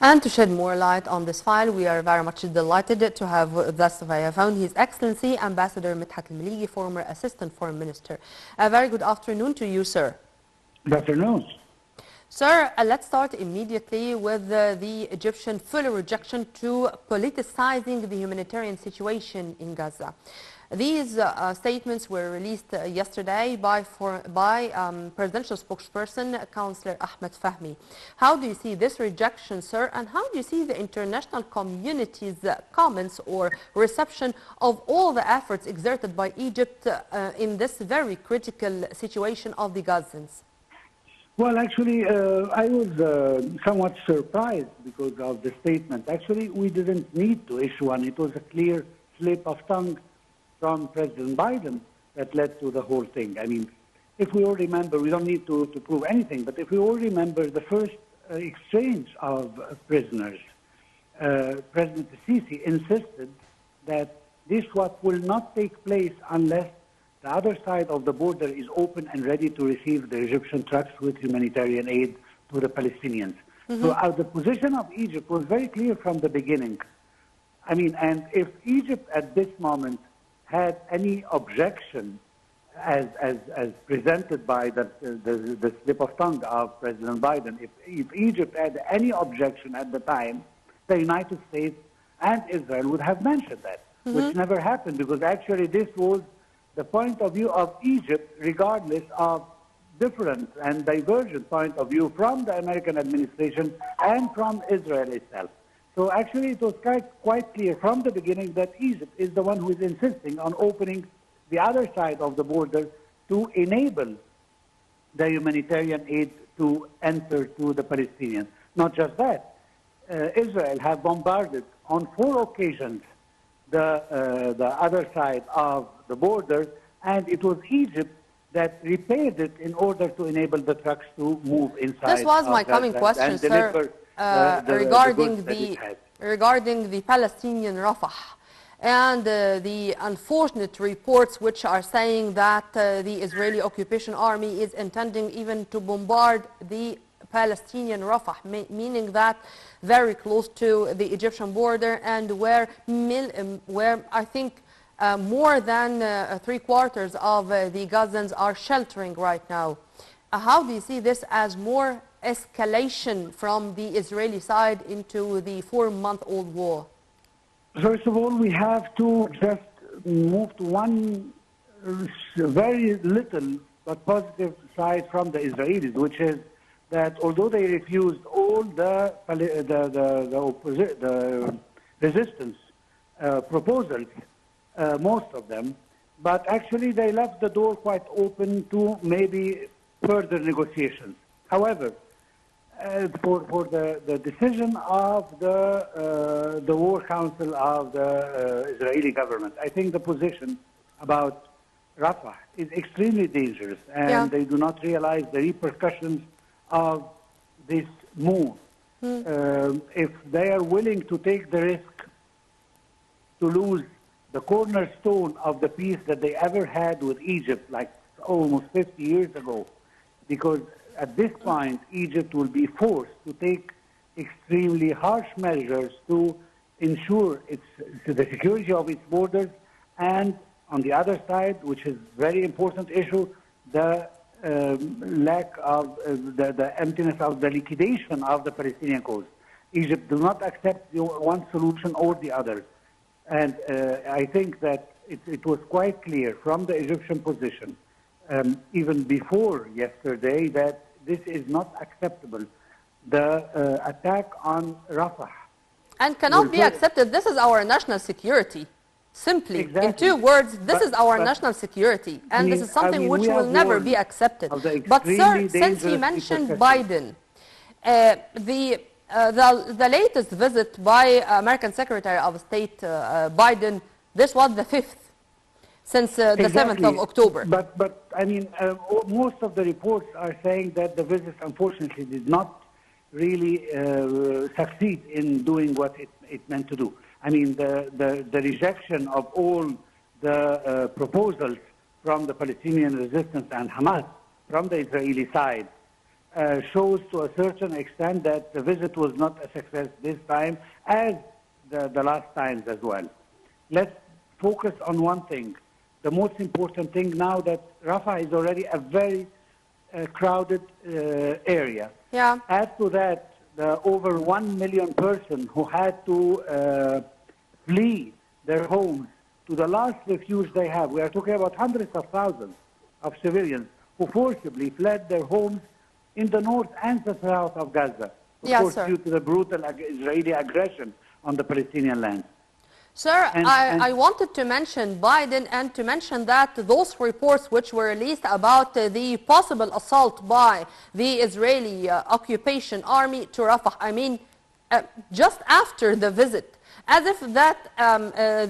And to shed more light on this file, we are very much delighted to have with us via phone His Excellency Ambassador Medhat Meligy, former Assistant Foreign Minister. A very good afternoon to you, sir. Good afternoon. Sir, let's start immediately with the Egyptian full rejection to politicizing the humanitarian situation in Gaza. These statements were released yesterday by presidential spokesperson, Councillor Ahmed Fahmy. How do you see this rejection, sir, and how do you see the international community's comments or reception of all the efforts exerted by Egypt in this very critical situation of the Gazans? Well, actually, I was somewhat surprised because of the statement. Actually, we didn't need to issue one. It was a clear slip of tongue from President Biden that led to the whole thing. I mean, if we all remember, we don't need to prove anything, but if we all remember the first exchange of prisoners, President Sisi insisted that this will not take place unless the other side of the border is open and ready to receive the Egyptian trucks with humanitarian aid to the Palestinians. Mm-hmm. So the position of Egypt was very clear from the beginning. I mean, and if Egypt at this moment had any objection as presented by the slip of tongue of President Biden, if Egypt had any objection at the time, the United States and Israel would have mentioned that, mm-hmm. which never happened because actually this was the point of view of Egypt, regardless of different and divergent point of view from the American administration and from Israel itself. So actually it was quite clear from the beginning that Egypt is the one who is insisting on opening the other side of the border to enable the humanitarian aid to enter to the Palestinians. Not just that, Israel had bombarded on 4 occasions the other side of the border, and it was Egypt that repaired it in order to enable the trucks to move inside. This was my coming question, sir, regarding the Palestinian Rafah and the unfortunate reports which are saying that the Israeli occupation army is intending even to bombard the Palestinian Rafah, meaning that very close to the Egyptian border and where I think more than 3/4 of the Gazans are sheltering right now. How do you see this as more escalation from the Israeli side into the 4-month-old war? First of all, we have to just move to one very little but positive side from the Israelis, which is that although they refused all the resistance proposals, most of them, but actually they left the door quite open to maybe further negotiations. However, for the decision of the War Council of the Israeli government, I think the position about Rafah is extremely dangerous, and they do not realize the repercussions of this move. If they are willing to take the risk to lose the cornerstone of the peace that they ever had with Egypt, like almost 50 years ago, because at this point, Egypt will be forced to take extremely harsh measures to ensure the security of its borders, and on the other side, which is a very important issue, the lack of the emptiness of the liquidation of the Palestinian cause. Egypt does not accept one solution or the other. And I think that it was quite clear from the Egyptian position, even before yesterday, that this is not acceptable. The attack on Rafah. And cannot be accepted. This is our national security. Simply, exactly. In 2 words, this is our national security. And this is something which will never be accepted. But sir, since he mentioned Biden, the latest visit by American Secretary of State Biden, this was the 5th since the 7th of October. But I mean, most of the reports are saying that the visit, unfortunately, did not really succeed in doing what it meant to do. I mean, the rejection of all the proposals from the Palestinian resistance and Hamas from the Israeli side shows to a certain extent that the visit was not a success this time, as the last times as well. Let's focus on one thing. The most important thing now that Rafah is already a very crowded area. Yeah. Add to that the over 1 million person who had to flee their homes to the last refuge they have. We are talking about hundreds of thousands of civilians who forcibly fled their homes in the north and the south of Gaza, of Yes, course, sir. due to the brutal Israeli aggression on the Palestinian land. Sir, And- I wanted to mention Biden and to mention that those reports which were released about the possible assault by the Israeli occupation army to Rafah, I mean, just after the visit, as if that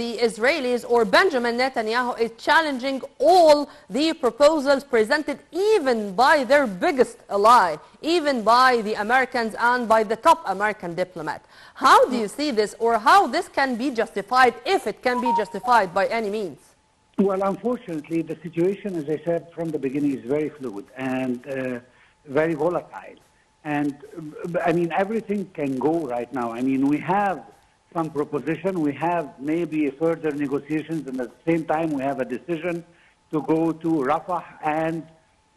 the Israelis or Benjamin Netanyahu is challenging all the proposals presented even by their biggest ally, even by the Americans and by the top American diplomat. How do you see this, or how this can be justified, if it can be justified by any means? Well, unfortunately, the situation, as I said from the beginning, is very fluid and very volatile. And I mean, everything can go right now. I mean, we have some proposition, we have maybe further negotiations, and at the same time, we have a decision to go to Rafah and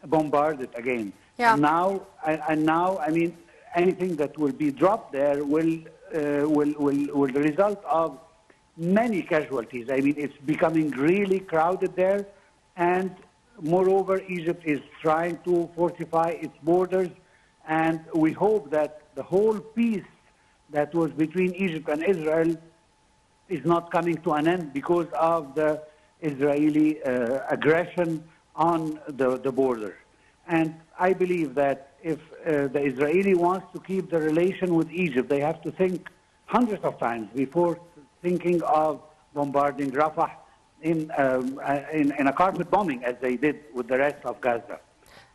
bombard it again. Yeah. And now, I mean, anything that will be dropped there will result of many casualties. I mean, it's becoming really crowded there, and moreover, Egypt is trying to fortify its borders, and we hope that the whole peace that was between Egypt and Israel is not coming to an end because of the Israeli aggression on the border. And I believe that if the Israeli wants to keep the relation with Egypt, they have to think hundreds of times before thinking of bombarding Rafah in a carpet bombing, as they did with the rest of Gaza.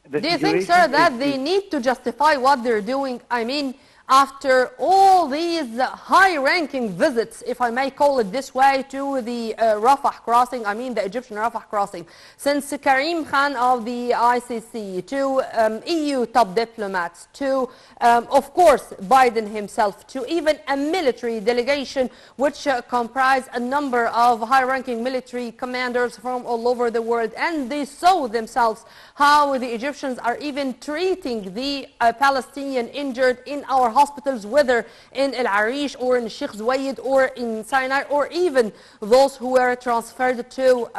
Do you think, sir, that they need to justify what they're doing? I mean, after all these high-ranking visits, if I may call it this way, to the Rafah crossing, I mean the Egyptian Rafah crossing, since Karim Khan of the ICC, to EU top diplomats, to, of course, Biden himself, to even a military delegation which comprised a number of high-ranking military commanders from all over the world, and they saw themselves how the Egyptians are even treating the Palestinian injured in our hospitals, whether in El Arish or in Sheikh Zayed or in Sinai, or even those who were transferred to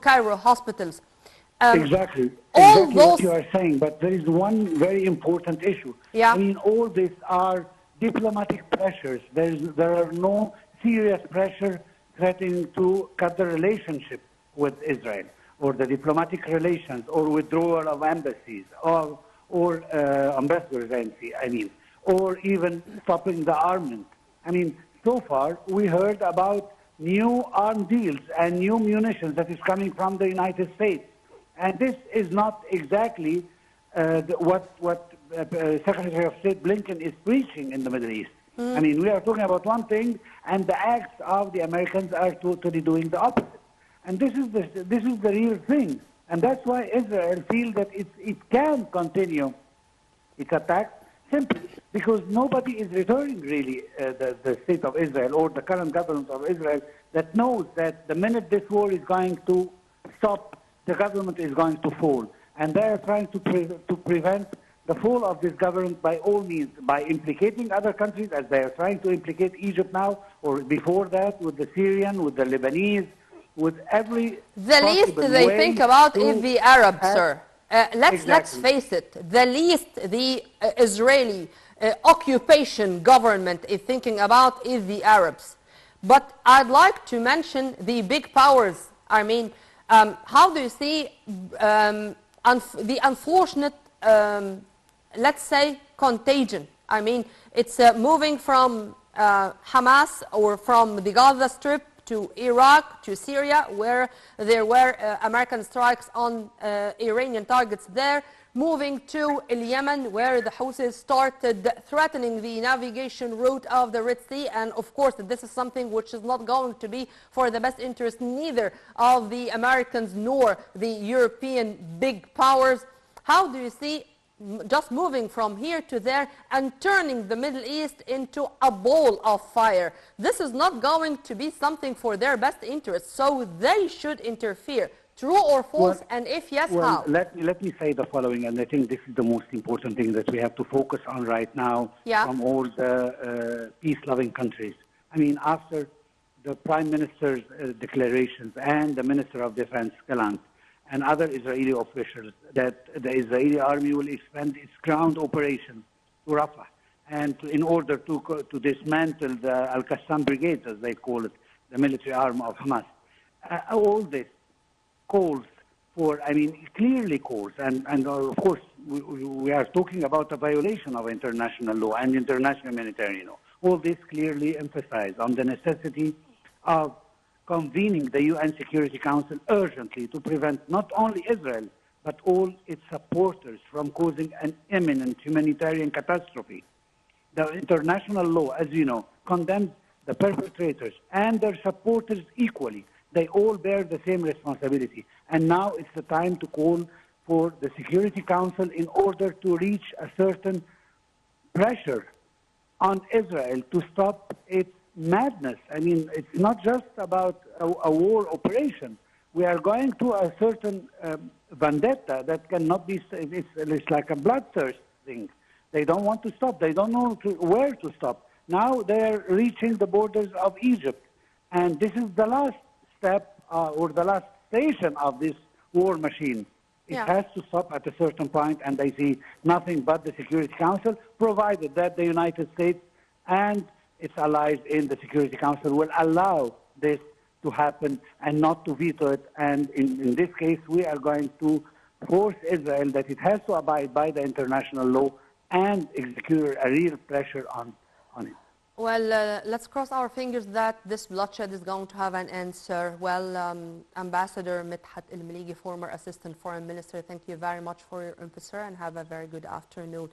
Cairo hospitals. Exactly all what those, you are saying, but there is one very important issue. Yeah. I mean, all these are diplomatic pressures. There are no serious pressure threatening to cut the relationship with Israel, or the diplomatic relations, or withdrawal of embassies, or ambassadors, I mean, or even stopping the armament. I mean, so far we heard about new arms deals and new munitions that is coming from the United States. And this is not exactly what Secretary of State Blinken is preaching in the Middle East. I mean, we are talking about one thing, and the acts of the Americans are totally doing the opposite. And this is the real thing. And that's why Israel feels that it can continue its attacks, simply because nobody is returning really the state of Israel or the current government of Israel that knows that the minute this war is going to stop, the government is going to fall. And they are trying to prevent the fall of this government by all means, by implicating other countries, as they are trying to implicate Egypt now, or before that with the Syrian, with the Lebanese, with every the least they think about is the Arabs, sir. Let's face it, the least the Israeli occupation government is thinking about is the Arabs. But I'd like to mention the big powers. I mean, how do you see the unfortunate, let's say, contagion? I mean, it's moving from Hamas or from the Gaza Strip to Iraq, to Syria, where there were American strikes on Iranian targets there, moving to Yemen, where the Houthis started threatening the navigation route of the Red Sea. And of course, this is something which is not going to be for the best interest neither of the Americans nor the European big powers. How do you see just moving from here to there and turning the Middle East into a ball of fire. This is not going to be something for their best interest, so they should interfere. True or false, Well, and if yes, well, how? let me say the following, and I think this is the most important thing that we have to focus on right now Yeah. from all the peace-loving countries. I mean, after the Prime Minister's declarations and the Minister of Defense, Gallant, and other Israeli officials, that the Israeli army will expand its ground operations to Rafah, and in order to dismantle the Al-Qassam brigades, as they call it, the military arm of Hamas. All this calls for, I mean, clearly calls, and of course, we are talking about a violation of international law and international humanitarian law. All this clearly emphasizes on the necessity of convening the UN Security Council urgently to prevent not only Israel, but all its supporters from causing an imminent humanitarian catastrophe. The international law, as you know, condemns the perpetrators and their supporters equally. They all bear the same responsibility. And now it's the time to call for the Security Council in order to reach a certain pressure on Israel to stop its madness. I mean, it's not just about a war operation. We are going to a certain vendetta that cannot be, it's like a bloodthirst thing. They don't want to stop. They don't know where to stop. Now they're reaching the borders of Egypt. And this is the last step or the last station of this war machine. It has to stop at a certain point, and they see nothing but the Security Council, provided that the United States and its allies in the Security Council will allow this to happen and not to veto it. And in this case, we are going to force Israel that it has to abide by the international law and execute a real pressure on it. Well, let's cross our fingers that this bloodshed is going to have an answer. Well, Ambassador Medhat Meligy, former Assistant Foreign Minister, thank you very much for your input, sir, and have a very good afternoon.